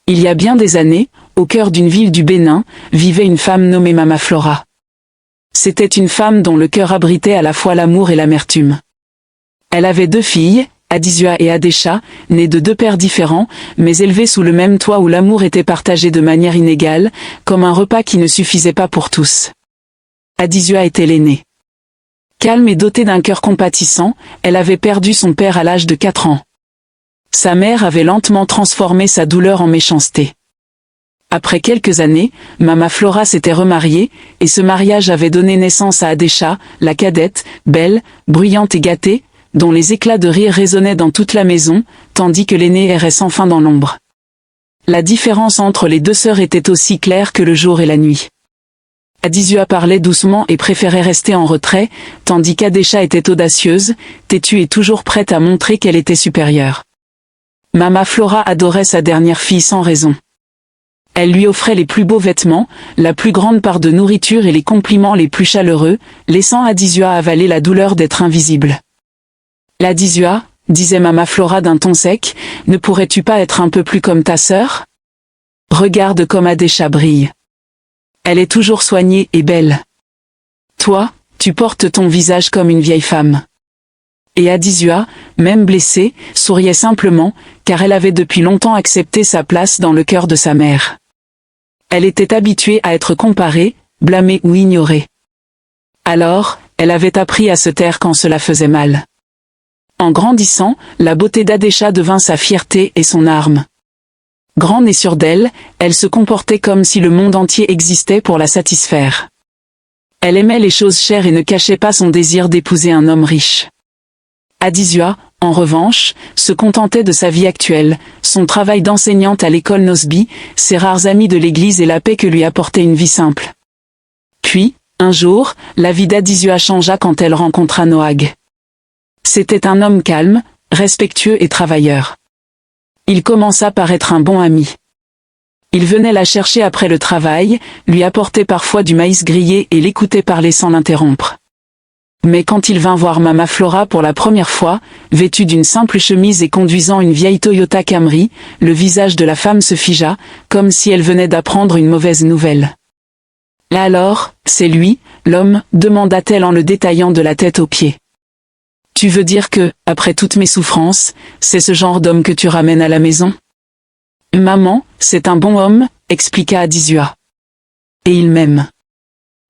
Il y a bien des années, au cœur d'une ville du Bénin, vivait une femme nommée Mama Flora. C'était une femme dont le cœur abritait à la fois l'amour et l'amertume. Elle avait 2 filles, Adisua et Adesha, nées de 2 pères différents, mais élevées sous le même toit où l'amour était partagé de manière inégale, comme un repas qui ne suffisait pas pour tous. Adisua était l'aînée. Calme et dotée d'un cœur compatissant, elle avait perdu son père à l'âge de 4 ans. Sa mère avait lentement transformé sa douleur en méchanceté. Après quelques années, Mama Flora s'était remariée, et ce mariage avait donné naissance à Adesha, la cadette, belle, bruyante et gâtée, dont les éclats de rire résonnaient dans toute la maison, tandis que l'aînée errait sans fin dans l'ombre. La différence entre les 2 sœurs était aussi claire que le jour et la nuit. Adisua parlait doucement et préférait rester en retrait, tandis qu'Adesha était audacieuse, têtue et toujours prête à montrer qu'elle était supérieure. Mama Flora adorait sa dernière fille sans raison. Elle lui offrait les plus beaux vêtements, la plus grande part de nourriture et les compliments les plus chaleureux, laissant Adisua avaler la douleur d'être invisible. Adisua, disait Mama Flora d'un ton sec, ne pourrais-tu pas être un peu plus comme ta sœur? Regarde comme Adesha brille. Elle est toujours soignée et belle. Toi, tu portes ton visage comme une vieille femme. Et Adisua, même blessée, souriait simplement, car elle avait depuis longtemps accepté sa place dans le cœur de sa mère. Elle était habituée à être comparée, blâmée ou ignorée. Alors, elle avait appris à se taire quand cela faisait mal. En grandissant, la beauté d'Adesha devint sa fierté et son arme. Grande et sûre d'elle, elle se comportait comme si le monde entier existait pour la satisfaire. Elle aimait les choses chères et ne cachait pas son désir d'épouser un homme riche. Adisua, en revanche, se contentait de sa vie actuelle, son travail d'enseignante à l'école Nosby, ses rares amis de l'église et la paix que lui apportait une vie simple. Puis, un jour, la vie d'Adisua changea quand elle rencontra Noag. C'était un homme calme, respectueux et travailleur. Il commença par être un bon ami. Il venait la chercher après le travail, lui apportait parfois du maïs grillé et l'écoutait parler sans l'interrompre. Mais quand il vint voir Mama Flora pour la première fois, vêtue d'une simple chemise et conduisant une vieille Toyota Camry, le visage de la femme se figea, comme si elle venait d'apprendre une mauvaise nouvelle. « Là alors, c'est lui, l'homme ?» demanda-t-elle en le détaillant de la tête aux pieds. « Tu veux dire que, après toutes mes souffrances, c'est ce genre d'homme que tu ramènes à la maison ?»« Maman, c'est un bon homme, » expliqua Adisua. « Et il m'aime. »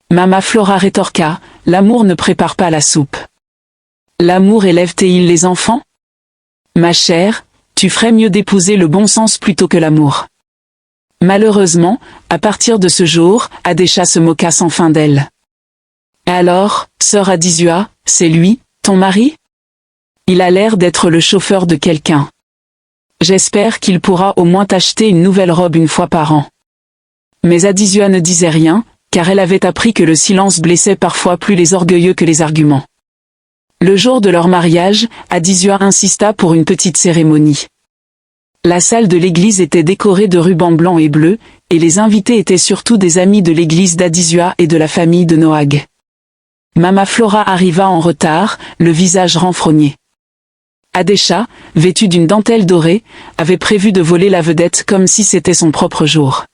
Mama Flora rétorqua, « L'amour ne prépare pas la soupe. L'amour élève-t-il les enfants? Ma chère, tu ferais mieux d'épouser le bon sens plutôt que l'amour. » Malheureusement, à partir de ce jour, Adesha se moqua sans fin d'elle. « Alors, sœur Adisua, c'est lui, ton mari? Il a l'air d'être le chauffeur de quelqu'un. J'espère qu'il pourra au moins t'acheter une nouvelle robe une fois par an. » Mais Adisua ne disait rien, car elle avait appris que le silence blessait parfois plus les orgueilleux que les arguments. Le jour de leur mariage, Adisua insista pour une petite cérémonie. La salle de l'église était décorée de rubans blancs et bleus, et les invités étaient surtout des amis de l'église d'Adisua et de la famille de Noag. Mama Flora arriva en retard, le visage renfrogné. Adesha, vêtue d'une dentelle dorée, avait prévu de voler la vedette comme si c'était son propre jour.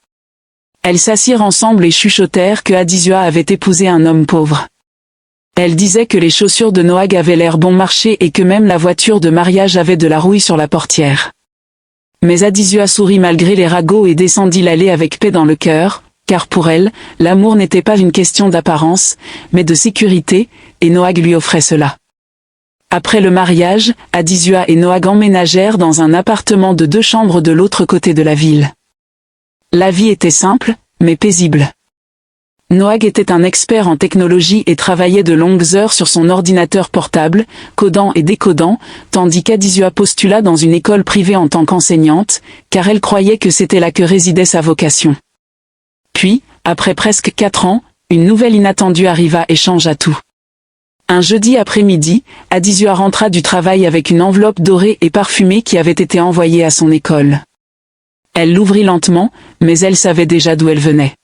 Elles s'assirent ensemble et chuchotèrent que Adisua avait épousé un homme pauvre. Elle disait que les chaussures de Noag avaient l'air bon marché et que même la voiture de mariage avait de la rouille sur la portière. Mais Adisua sourit malgré les ragots et descendit l'allée avec paix dans le cœur, car pour elle, l'amour n'était pas une question d'apparence, mais de sécurité, et Noag lui offrait cela. Après le mariage, Adisua et Noag emménagèrent dans un appartement de 2 chambres de l'autre côté de la ville. La vie était simple, mais paisible. Noag était un expert en technologie et travaillait de longues heures sur son ordinateur portable, codant et décodant, tandis qu'Adisua postula dans une école privée en tant qu'enseignante, car elle croyait que c'était là que résidait sa vocation. Puis, après presque 4 ans, une nouvelle inattendue arriva et changea tout. Un jeudi après-midi, Adisua rentra du travail avec une enveloppe dorée et parfumée qui avait été envoyée à son école. Elle l'ouvrit lentement, mais elle savait déjà d'où elle venait.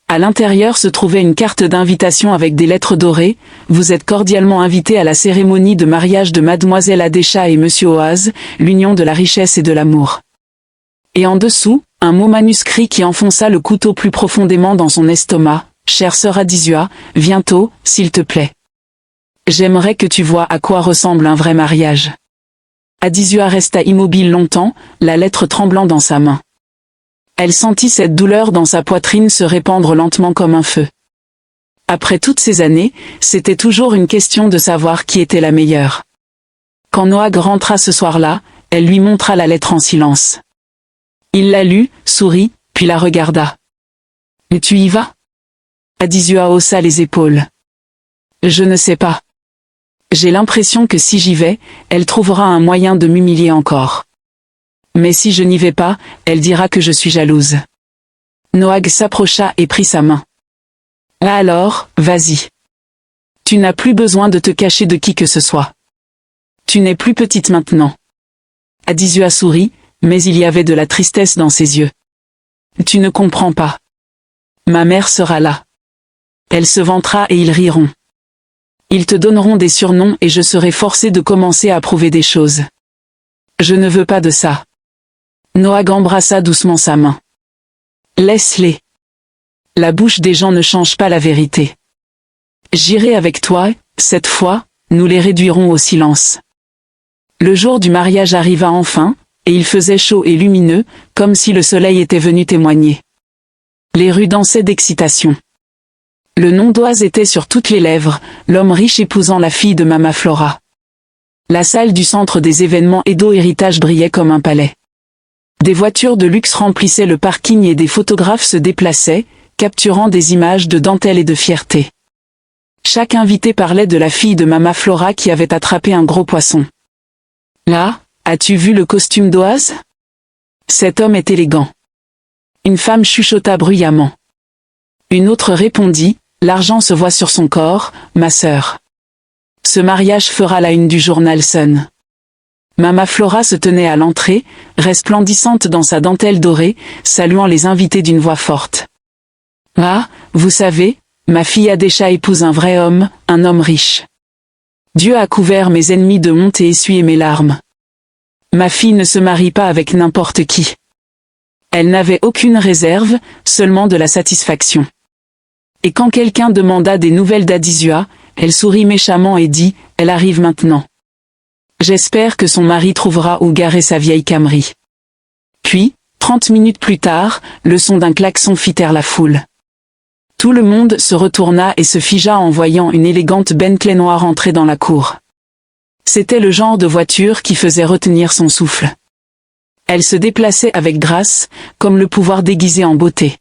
À l'intérieur se trouvait une carte d'invitation avec des lettres dorées. « Vous êtes cordialement invité à la cérémonie de mariage de Mademoiselle Adesha et Monsieur Oaz, l'union de la richesse et de l'amour. » Et en dessous, Un mot manuscrit qui enfonça le couteau plus profondément dans son estomac. « Chère sœur Adizua, bientôt, s'il te plaît. J'aimerais que tu vois à quoi ressemble un vrai mariage. » Adizua resta immobile longtemps, la lettre tremblant dans sa main. Elle sentit cette douleur dans sa poitrine se répandre lentement comme un feu. Après toutes ces années, c'était toujours une question de savoir qui était la meilleure. Quand Noag rentra ce soir-là, elle lui montra la lettre en silence. Il la lut, sourit, puis la regarda. « Et tu y vas ?» Adizua haussa les épaules. « Je ne sais pas. J'ai l'impression que si j'y vais, elle trouvera un moyen de m'humilier encore. Mais si je n'y vais pas, elle dira que je suis jalouse. » Noag s'approcha et prit sa main. « Alors, vas-y. Tu n'as plus besoin de te cacher de qui que ce soit. Tu n'es plus petite maintenant. » Adizua sourit, mais il y avait de la tristesse dans ses yeux. « Tu ne comprends pas. Ma mère sera là. Elle se vantera et ils riront. Ils te donneront des surnoms et je serai forcée de commencer à prouver des choses. Je ne veux pas de ça. » Noag embrassa doucement sa main. « Laisse-les. La bouche des gens ne change pas la vérité. J'irai avec toi, cette fois, nous les réduirons au silence. » Le jour du mariage arriva enfin, et il faisait chaud et lumineux, comme si le soleil était venu témoigner. Les rues dansaient d'excitation. Le nom d'Oise était sur toutes les lèvres, l'homme riche épousant la fille de Mama Flora. La salle du centre des événements Edo Héritage brillait comme un palais. Des voitures de luxe remplissaient le parking et des photographes se déplaçaient, capturant des images de dentelle et de fierté. Chaque invité parlait de la fille de Mama Flora qui avait attrapé un gros poisson. « Là, as-tu vu le costume d'Oise ? Cet homme est élégant. » Une femme chuchota bruyamment. Une autre répondit, « L'argent se voit sur son corps, ma sœur. Ce mariage fera la une du journal Sun. » Mama Flora se tenait à l'entrée, resplendissante dans sa dentelle dorée, saluant les invités d'une voix forte. « Ah, vous savez, ma fille Adesha épouse un vrai homme, un homme riche. Dieu a couvert mes ennemis de honte et essuyé mes larmes. Ma fille ne se marie pas avec n'importe qui. » Elle n'avait aucune réserve, seulement de la satisfaction. Et quand quelqu'un demanda des nouvelles d'Adizua, elle sourit méchamment et dit, « Elle arrive maintenant. J'espère que son mari trouvera où garer sa vieille Camry. » Puis, 30 minutes plus tard, le son d'un klaxon fit taire la foule. Tout le monde se retourna et se figea en voyant une élégante Bentley noire entrer dans la cour. C'était le genre de voiture qui faisait retenir son souffle. Elle se déplaçait avec grâce, comme le pouvoir déguisé en beauté.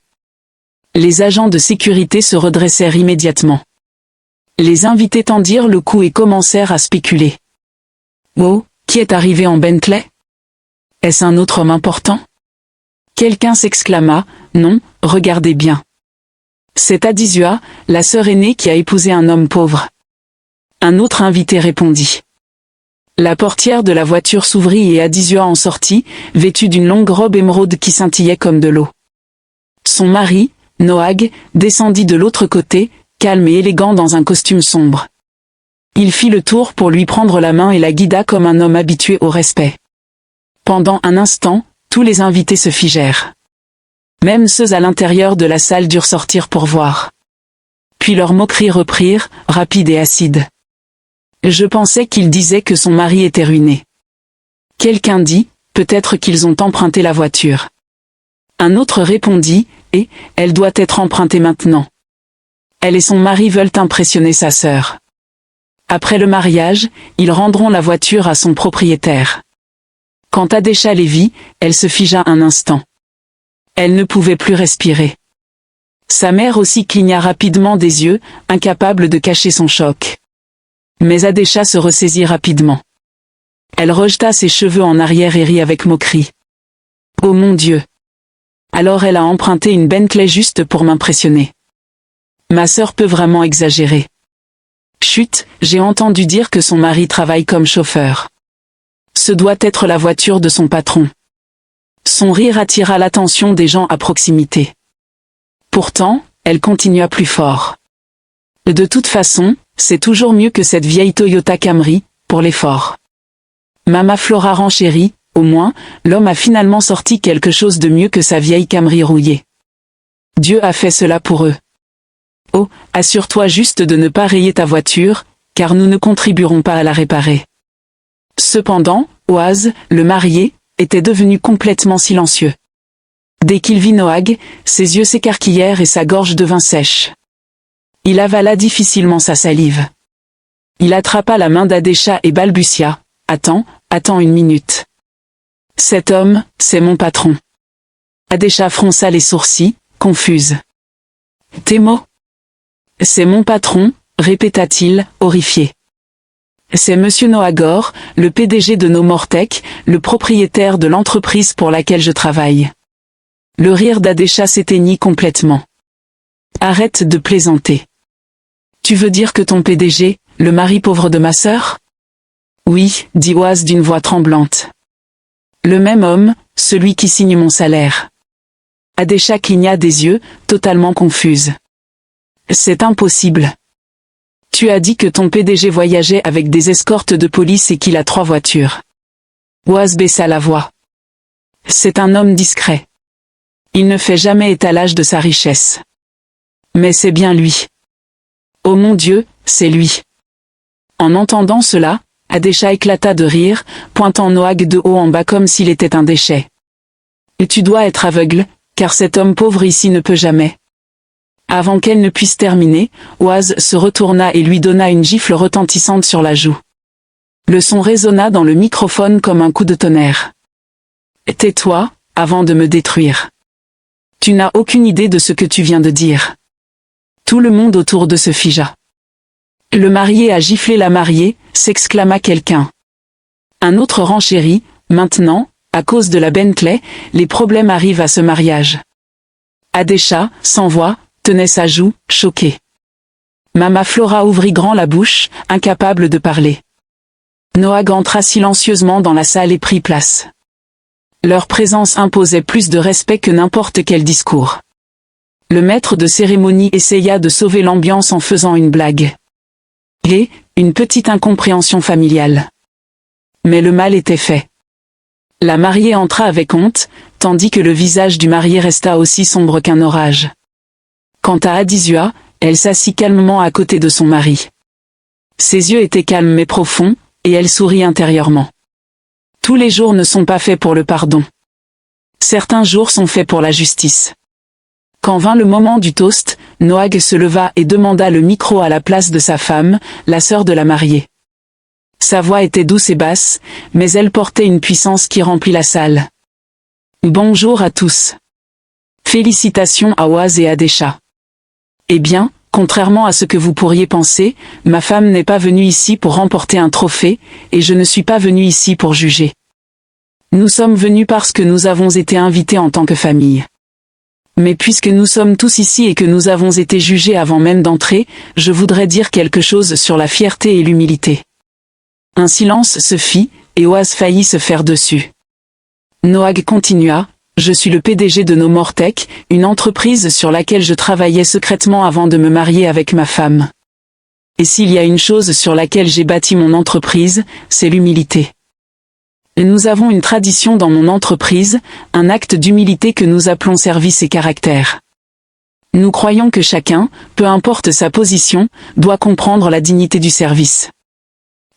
Les agents de sécurité se redressèrent immédiatement. Les invités tendirent le cou et commencèrent à spéculer. « Oh, qui est arrivé en Bentley ? Est-ce un autre homme important ?» Quelqu'un s'exclama, « Non, regardez bien. C'est Adizua, la sœur aînée qui a épousé un homme pauvre. » Un autre invité répondit. La portière de la voiture s'ouvrit et Adizua en sortit, vêtue d'une longue robe émeraude qui scintillait comme de l'eau. Son mari, Noag, descendit de l'autre côté, calme et élégant dans un costume sombre. Il fit le tour pour lui prendre la main et la guida comme un homme habitué au respect. Pendant un instant, tous les invités se figèrent. Même ceux à l'intérieur de la salle durent sortir pour voir. Puis leurs moqueries reprirent, rapides et acides. Je pensais qu'il disait que son mari était ruiné. Quelqu'un dit, peut-être qu'ils ont emprunté la voiture. Un autre répondit, et, elle doit être empruntée maintenant. Elle et son mari veulent impressionner sa sœur. Après le mariage, ils rendront la voiture à son propriétaire. Quant à Adesha les vit, elle se figea un instant. Elle ne pouvait plus respirer. Sa mère aussi cligna rapidement des yeux, incapable de cacher son choc. Mais Adesha se ressaisit rapidement. Elle rejeta ses cheveux en arrière et rit avec moquerie. « Oh mon Dieu! Alors elle a emprunté une Bentley juste pour m'impressionner. Ma sœur peut vraiment exagérer. Chut, j'ai entendu dire que son mari travaille comme chauffeur. Ce doit être la voiture de son patron. » Son rire attira l'attention des gens à proximité. Pourtant, elle continua plus fort. « De toute façon, c'est toujours mieux que cette vieille Toyota Camry, pour l'effort. » Mama Flora renchérit, au moins, l'homme a finalement sorti quelque chose de mieux que sa vieille Camry rouillée. Dieu a fait cela pour eux. Oh, assure-toi juste de ne pas rayer ta voiture, car nous ne contribuerons pas à la réparer. Cependant, Oaz, le marié, était devenu complètement silencieux. Dès qu'il vit Noag, ses yeux s'écarquillèrent et sa gorge devint sèche. Il avala difficilement sa salive. Il attrapa la main d'Adesha et balbutia. « Attends une minute. Cet homme, c'est mon patron. » Adesha fronça les sourcils, confuse. « Tes mots ? » « C'est mon patron, » répéta-t-il, horrifié. « C'est Monsieur Noagor, le PDG de No More Tech, le propriétaire de l'entreprise pour laquelle je travaille. » Le rire d'Adesha s'éteignit complètement. « Arrête de plaisanter. Tu veux dire que ton PDG, le mari pauvre de ma sœur ? » « Oui, » dit Oaz d'une voix tremblante. « Le même homme, celui qui signe mon salaire. » Adesha cligna des yeux, totalement confuse. « C'est impossible. Tu as dit que ton PDG voyageait avec des escortes de police et qu'il a 3 voitures. » Oaz baissa la voix. « C'est un homme discret. Il ne fait jamais étalage de sa richesse. Mais c'est bien lui. Oh mon Dieu, c'est lui. » En entendant cela, Adesha éclata de rire, pointant Noag de haut en bas comme s'il était un déchet. « Et tu dois être aveugle, car cet homme pauvre ici ne peut jamais. » Avant qu'elle ne puisse terminer, Oaz se retourna et lui donna une gifle retentissante sur la joue. Le son résonna dans le microphone comme un coup de tonnerre. « Tais-toi, avant de me détruire. Tu n'as aucune idée de ce que tu viens de dire. » Tout le monde autour d'eux se figea. « Le marié a giflé la mariée », s'exclama quelqu'un. Un autre renchérit, « Maintenant, à cause de la Bentley, les problèmes arrivent à ce mariage. » Adesha, sans voix, tenait sa joue, choquée. Mama Flora ouvrit grand la bouche, incapable de parler. Noag entra silencieusement dans la salle et prit place. Leur présence imposait plus de respect que n'importe quel discours. Le maître de cérémonie essaya de sauver l'ambiance en faisant une blague. Et, une petite incompréhension familiale. Mais le mal était fait. La mariée entra avec honte, tandis que le visage du marié resta aussi sombre qu'un orage. Quant à Adizua, elle s'assit calmement à côté de son mari. Ses yeux étaient calmes mais profonds, et elle sourit intérieurement. Tous les jours ne sont pas faits pour le pardon. Certains jours sont faits pour la justice. Quand vint le moment du toast, Noag se leva et demanda le micro à la place de sa femme, la sœur de la mariée. Sa voix était douce et basse, mais elle portait une puissance qui remplit la salle. Bonjour à tous. Félicitations à Oaz et Adesha. Eh bien, contrairement à ce que vous pourriez penser, ma femme n'est pas venue ici pour remporter un trophée, et je ne suis pas venu ici pour juger. Nous sommes venus parce que nous avons été invités en tant que famille. Mais puisque nous sommes tous ici et que nous avons été jugés avant même d'entrer, je voudrais dire quelque chose sur la fierté et l'humilité. Un silence se fit, et Oaz faillit se faire dessus. Noag continua, « Je suis le PDG de No More Tech, une entreprise sur laquelle je travaillais secrètement avant de me marier avec ma femme. Et s'il y a une chose sur laquelle j'ai bâti mon entreprise, c'est l'humilité. Nous avons une tradition dans mon entreprise, un acte d'humilité que nous appelons service et caractère. Nous croyons que chacun, peu importe sa position, doit comprendre la dignité du service.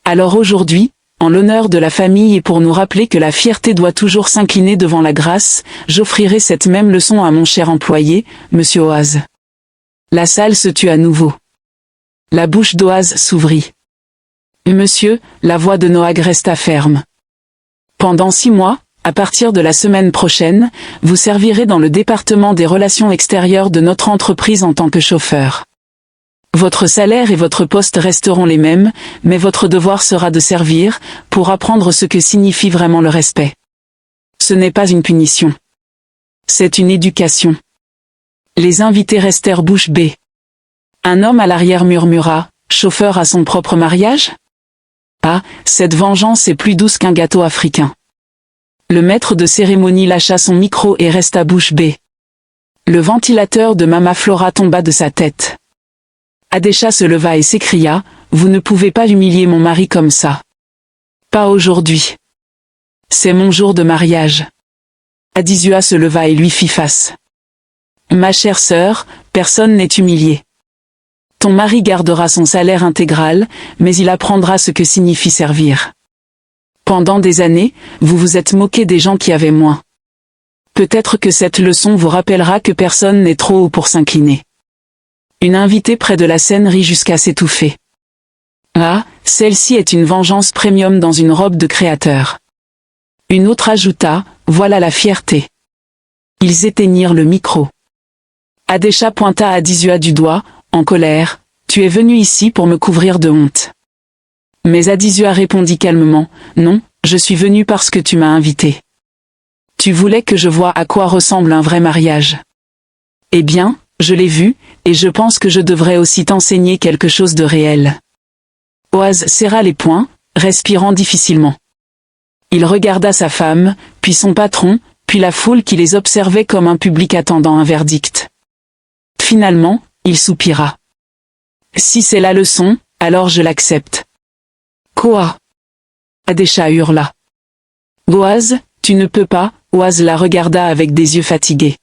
Alors aujourd'hui, en l'honneur de la famille et pour nous rappeler que la fierté doit toujours s'incliner devant la grâce, j'offrirai cette même leçon à mon cher employé, Monsieur Oaz. » La salle se tut à nouveau. La bouche d'Oaz s'ouvrit. « Monsieur, » la voix de Noag resta ferme. Pendant 6 mois, à partir de la semaine prochaine, vous servirez dans le département des relations extérieures de notre entreprise en tant que chauffeur. Votre salaire et votre poste resteront les mêmes, mais votre devoir sera de servir, pour apprendre ce que signifie vraiment le respect. Ce n'est pas une punition. C'est une éducation. Les invités restèrent bouche bée. Un homme à l'arrière murmura, « Chauffeur à son propre mariage ? Ah, cette vengeance est plus douce qu'un gâteau africain. » Le maître de cérémonie lâcha son micro et resta bouche bée. Le ventilateur de Mama Flora tomba de sa tête. Adesha se leva et s'écria, « Vous ne pouvez pas humilier mon mari comme ça. Pas aujourd'hui. » C'est mon jour de mariage. Adisua se leva et lui fit face. Ma chère sœur, personne n'est humilié. Ton mari gardera son salaire intégral, mais il apprendra ce que signifie servir. Pendant des années, vous vous êtes moqué des gens qui avaient moins. Peut-être que cette leçon vous rappellera que personne n'est trop haut pour s'incliner. Une invitée près de la scène rit jusqu'à s'étouffer. Ah, celle-ci est une vengeance premium dans une robe de créateur. Une autre ajouta, voilà la fierté. Ils éteignirent le micro. Adesha pointa Adisua du doigt, en colère, tu es venu ici pour me couvrir de honte. Mais Adisua répondit calmement, non, je suis venu parce que tu m'as invité. Tu voulais que je voie à quoi ressemble un vrai mariage. Eh bien, je l'ai vu, et je pense que je devrais aussi t'enseigner quelque chose de réel. Oaz serra les poings, respirant difficilement. Il regarda sa femme, puis son patron, puis la foule qui les observait comme un public attendant un verdict. Finalement, il soupira. Si c'est la leçon, alors je l'accepte. Quoi? Adesha hurla. Oaz, tu ne peux pas, Oaz la regarda avec des yeux fatigués.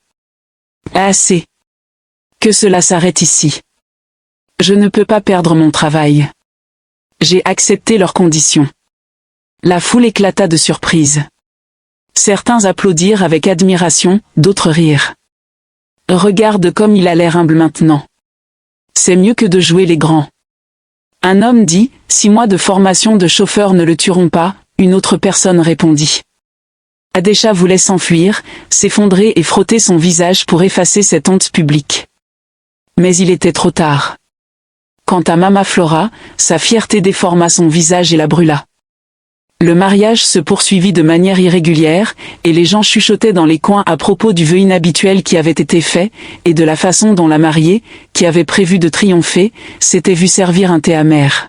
Assez. Que cela s'arrête ici. Je ne peux pas perdre mon travail. J'ai accepté leurs conditions. La foule éclata de surprise. Certains applaudirent avec admiration, d'autres rirent. Regarde comme il a l'air humble maintenant. C'est mieux que de jouer les grands. Un homme dit, 6 mois de formation de chauffeur ne le tueront pas, une autre personne répondit. Adesha voulait s'enfuir, s'effondrer et frotter son visage pour effacer cette honte publique. Mais il était trop tard. Quant à Mama Flora, sa fierté déforma son visage et la brûla. Le mariage se poursuivit de manière irrégulière, et les gens chuchotaient dans les coins à propos du vœu inhabituel qui avait été fait, et de la façon dont la mariée, qui avait prévu de triompher, s'était vue servir un thé amer.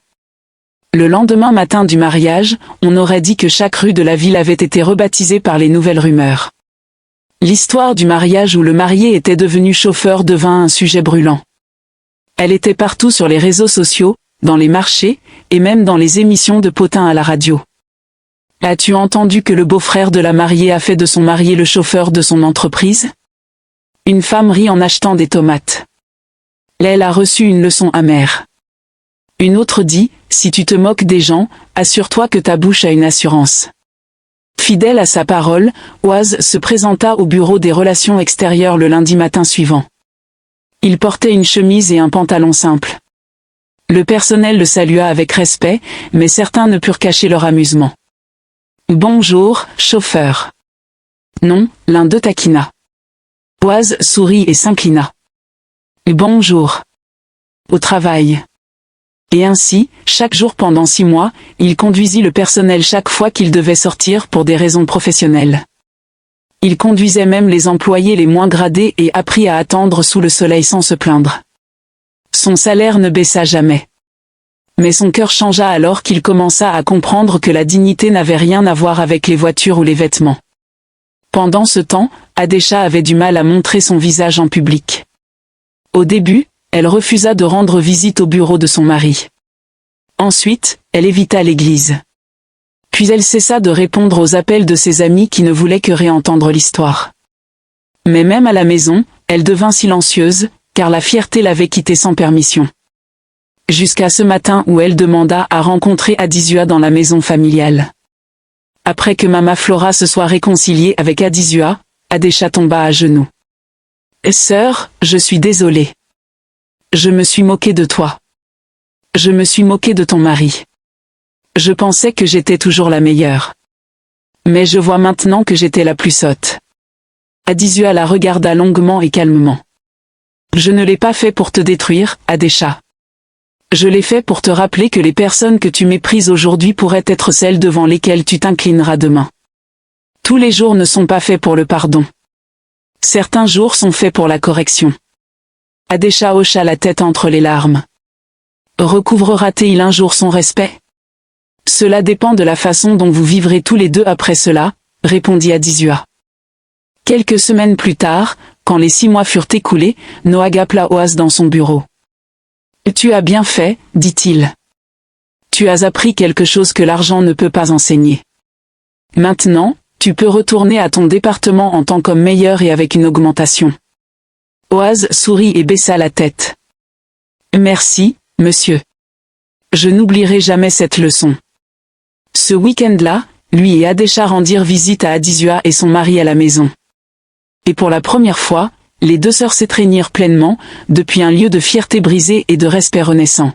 Le lendemain matin du mariage, on aurait dit que chaque rue de la ville avait été rebaptisée par les nouvelles rumeurs. L'histoire du mariage où le marié était devenu chauffeur devint un sujet brûlant. Elle était partout sur les réseaux sociaux, dans les marchés, et même dans les émissions de potins à la radio. As-tu entendu que le beau-frère de la mariée a fait de son marié le chauffeur de son entreprise? Une femme rit en achetant des tomates. Elle a reçu une leçon amère. Une autre dit, si tu te moques des gens, assure-toi que ta bouche a une assurance. Fidèle à sa parole, Oaz se présenta au bureau des relations extérieures le lundi matin suivant. Il portait une chemise et un pantalon simple. Le personnel le salua avec respect, mais certains ne purent cacher leur amusement. Bonjour, chauffeur. Non, l'un d'eux taquina. Oaz sourit et s'inclina. Bonjour. Au travail. Et ainsi, chaque jour pendant 6 mois, il conduisit le personnel chaque fois qu'il devait sortir pour des raisons professionnelles. Il conduisait même les employés les moins gradés et apprit à attendre sous le soleil sans se plaindre. Son salaire ne baissa jamais. Mais son cœur changea alors qu'il commença à comprendre que la dignité n'avait rien à voir avec les voitures ou les vêtements. Pendant ce temps, Adesha avait du mal à montrer son visage en public. Au début, elle refusa de rendre visite au bureau de son mari. Ensuite, elle évita l'église. Puis elle cessa de répondre aux appels de ses amis qui ne voulaient que réentendre l'histoire. Mais même à la maison, elle devint silencieuse, car la fierté l'avait quittée sans permission. Jusqu'à ce matin où elle demanda à rencontrer Adisua dans la maison familiale. Après que Mama Flora se soit réconciliée avec Adisua, Adesha tomba à genoux. « Sœur, je suis désolée. Je me suis moquée de toi. Je me suis moquée de ton mari. Je pensais que j'étais toujours la meilleure. Mais je vois maintenant que j'étais la plus sotte. » Adisua la regarda longuement et calmement. « Je ne l'ai pas fait pour te détruire, Adesha. Je l'ai fait pour te rappeler que les personnes que tu méprises aujourd'hui pourraient être celles devant lesquelles tu t'inclineras demain. Tous les jours ne sont pas faits pour le pardon. Certains jours sont faits pour la correction. » Adesha hocha la tête entre les larmes. Recouvrera-t-il un jour son respect? Cela dépend de la façon dont vous vivrez tous les deux après cela, répondit Adisua. Quelques semaines plus tard, quand les 6 mois furent écoulés, Noag appela Oaz dans son bureau. « Tu as bien fait, dit-il. Tu as appris quelque chose que l'argent ne peut pas enseigner. Maintenant, tu peux retourner à ton département en tant qu'homme meilleur et avec une augmentation. Oaz sourit et baissa la tête. Merci, monsieur. Je n'oublierai jamais cette leçon. Ce week-end-là, lui et Adesha rendirent visite à Adizua et son mari à la maison. Et pour la première fois, les deux sœurs s'étreignirent pleinement, depuis un lieu de fierté brisée et de respect renaissant.